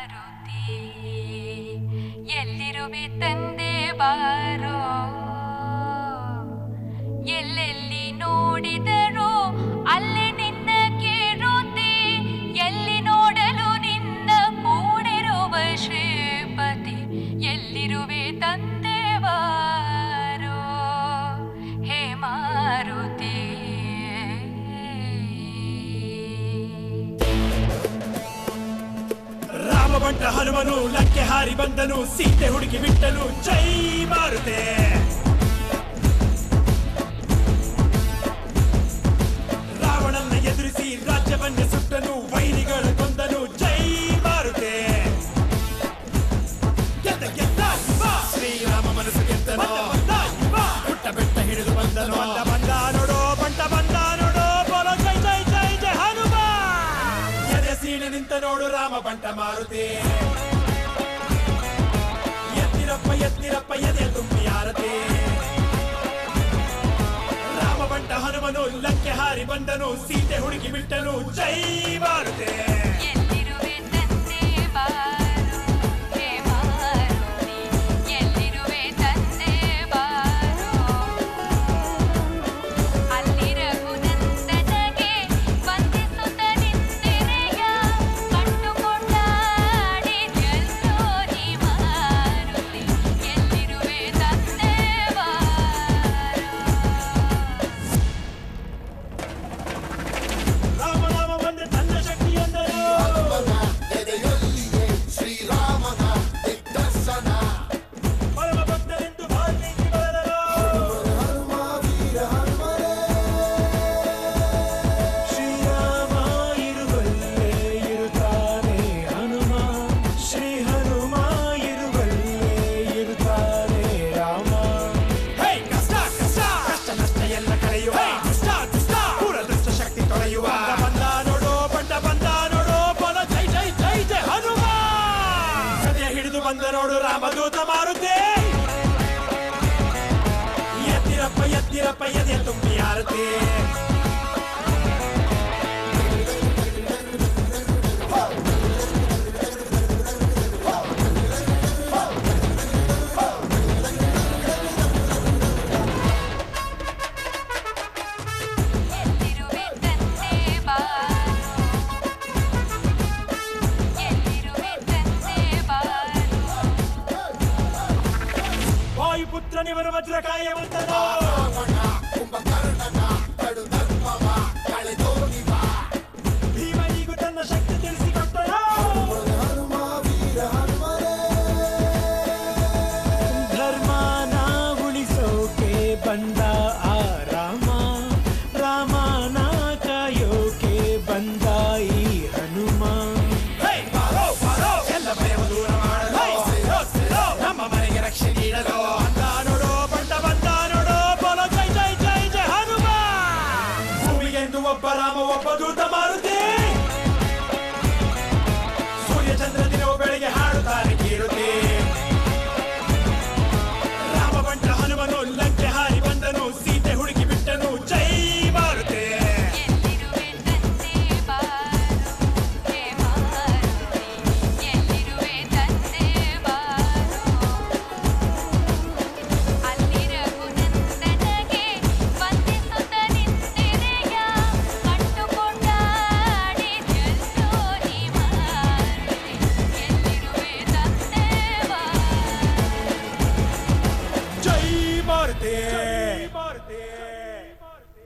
ಮಾರುತಿ ಎಲ್ಲಿರುವೆ ತಂದೆ ಬಾರೋ, ಎಲ್ಲೆಲ್ಲಿ ನೋಡಿದರೂ ಅಲ್ಲೇ ನಿನ್ನ ಕೇಳುತ್ತೆ, ಎಲ್ಲಿ ನೋಡಲು ನಿನ್ನ ಕೂಡಿರುವ ಶ್ರೀಪತಿ, ಎಲ್ಲಿರುವೆ ತಂದೆ ಬಾರೋ ಹೇ ಮಾರುತಿ. ರಾಮಬಂಟ ಹನುಮನು ಲಂಕೆ ಹಾರಿ ಬಂದನು, ಸೀತೆ ಹುಡುಕಿ ಬಿಟ್ಟನು, ಜೈ ಮಾರುತೆ. ರಾವಣನ್ನ ಎದುರಿಸಿ ರಾಜ್ಯವನ್ನೇ ಸುಟ್ಟನು, ವೈರಿಗಳ ಕೊಂದನು, ಜೈ ಮಾರುತೆ. ಗೆದ್ದ ಗೆದ್ದ ಶ್ರೀರಾಮ ಮನಸ್ಸು ಗೆದ್ದನು, ಪುಟ್ಟ ಬೆಟ್ಟ ಹಿಡಿದು ಬಂದನು, ಬಂದ ನೋಡೋ ಬಂಟ ಬಂದ ನೋಡೋ, ಬೋಲೋ ಜೈ ಜೈ ಜೈ ಜೈ ಹನುಮ. ಎದೆ ಸೀಳೆ ನಿಂತ ನೋಡು ರಾಮ ಬಂಟ ಮಾರುತಿ, ಎತ್ತಿರಪ್ಪ ಎತ್ತಿರಪ್ಪ ಎದೆ ತುಂಬಿ ಆರತಿ. ರಾಮ ಬಂಟ ಹನುಮನು ಲಂಕೆ ಹಾರಿ ಬಂದನು, ಸೀತೆ ಹುಡುಕಿ ಬಿಟ್ಟನು, ಜೈ ಮಾರುತಿ. ಎಲ್ಲಿರುವೆ ತಂದೆ ಬಾರೋ ಹೇ ಮಾರುತಿ, ಎಲ್ಲಿರುವೆ ತಂದೆ ಬಾರೋ, ಅಲ್ಲಿ ರಘುನಂದನಗೆ ವಂದಿಸುತ್ತ ನಿಂತಿರೆಯ, ಕಂಡುಕೊಂಡಾಡಿ ಜಲ್ಲೋ ನೀ ಮಾರುತಿ, ಎಲ್ಲಿರುವೆ ತಂದೆ ಬಾರೋ. ರಾಮ ರಾಮ ಬಂದೆ ತನ್ನ ಶಕ್ತಿ ಎಂದರು, ಎದೆಯೊಲ್ಲಿಯೇ ಶ್ರೀರಾಮನ ದಿಗ್ದರ್ಶನ. ಪರಮ ಭಕ್ತರೆಂದು ವಾಲ್ಮೀಕಿ ಬರೆದರು. ಹನುಮ ವೀರ ಹನುಮರೇ, ಶ್ರೀರಾಮ ಇರುವಲ್ಲೇ ಇರುತ್ತಾನೆ ಹನುಮ, ಶ್ರೀ ಹನುಮ ಇರುವಲ್ಲೇ ಇರುತ್ತಾನೆ ರಾಮ. ಹೇ ಕಷ್ಟ ಕಷ್ಟ ಕಷ್ಟ ನಷ್ಟ ಎಲ್ಲ ಕಳೆಯುವ, ದುಷ್ಟ ದುಷ್ಟ ಪೂರ ದುಷ್ಟ ಶಕ್ತಿ ತೊಳೆಯುವ, ಬಂದ ನೋಡೋ ಬಂಟ ಬಂದ ನೋಡೋ, ಬೋಲೋ ಜೈ ಜೈ ಜೈ ಜೈ ಹನುಮ. ಸದೆಯ ಹಿಡಿದು ಬಂದ ನೋಡು ರಾಮದೂತ ಮಾರುತಿ, ಎತ್ತಿರಪ್ಪ ಎತ್ತಿರಪ್ಪ ಎದೆಯ ತುಂಬಿ ಆರತಿ. ಎಲ್ಲಿರುವೆ ತಂದೆ ಬಾರೋ, ಎಲ್ಲಿರುವೆ ತಂದೆ ಬಾರೋ, ವಾಯುಪುತ್ರನಿವನು ವಜ್ರಕಾಯವಂತನು, ರಾವಣ ಕುಂಭಕರ್ಣನ ಕಡು ಧರ್ಮವ ಕಳೆದೋನಿವ. ಭೀಮನಿಗೂ ತನ್ನ ಶಕ್ತಿ ತಿಳಿಸಿಕೊಟ್ಟನು. ಹನುಮ ವೀರ ಹನುಮರೇ, ಧರ್ಮನ ಉಳಿಸೋಕೆ ಬಂದ ಆ ರಾಮ, ರಾಮನ ಕಾಯೋಕೆ ಬಂದ ಈ ಹನುಮ. ಎಲ್ಲ ಭಯವ ದೂರ ಮಾಡಲು, ನಮ್ಮ ಮನೆಗೆ ರಕ್ಷೆ ನೀಡಲು, ಬಂದ ನೋಡೋ ಬಂಟ ಬಂದ ನೋಡೋ, ಬೋಲೋ ಜೈ ಜೈ ಜೈ ಜೈ ಹನುಮ. ಭೂಮಿಗೆಂದು ಒಬ್ಬ ರಾಮ ಒಬ್ಬ ದೂತ ಮಾರುತಿ, ಸೂರ್ಯ ಚಂದ್ರ ದಿನವು ಬೆಳಿಗ್ಗೆ ಹಾಡುತ್ತಾರೆ ಕೀರುತಿ. ರಾಮ ಬಂಟ ಹನುಮನು ಲಂಕೆ ಹಾರಿ ಬಂದನು, ಸೀತೆ ಹುಡುಕಿ ಬಿಟ್ಟನು, ಜೈ ಮಾರುತಿ. ಎಲ್ಲಿರುವೆ ತಂದೆ ಬಾರೋ ಹೇ ಮಾರುತಿ, ಎಲ್ಲಿರುವೆ ತಂದೆ ಬಾರೋ, ಅಲ್ಲಿ ರಘುನಂದನಗೆ ವಂದಿಸುತ್ತ ನಿಂತಿರೆಯ, ಕಂಡುಕೊಂಡಾಡಿ ಜಲ್ಲೋ ನೀ ಮಾರುತಿ, ಎಲ್ಲಿರುವೆ ತಂದೆ ಬಾರೋ. ಜೈ ಮಾರುತಿ.